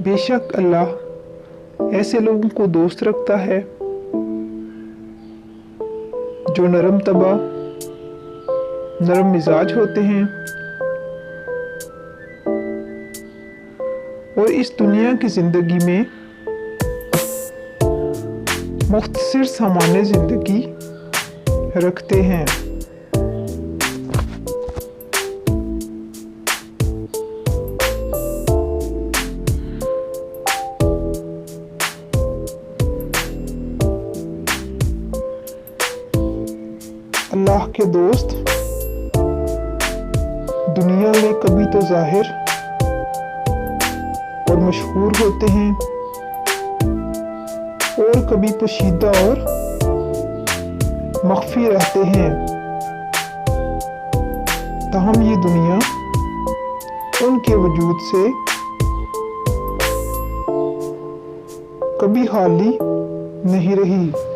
बेशक अल्लाह ऐसे लोगों को दोस्त रखता है जो नरम तबा, नरम मिजाज होते हैं और इस दुनिया की ज़िंदगी में मुख्तसर सामान्य ज़िंदगी रखते हैं। अल्लाह के दोस्त दुनिया में कभी तो जाहिर और मशहूर होते हैं और कभी पोशीदा और मख्फी रहते हैं। ताहम ये दुनिया उनके वजूद से कभी खाली नहीं रही।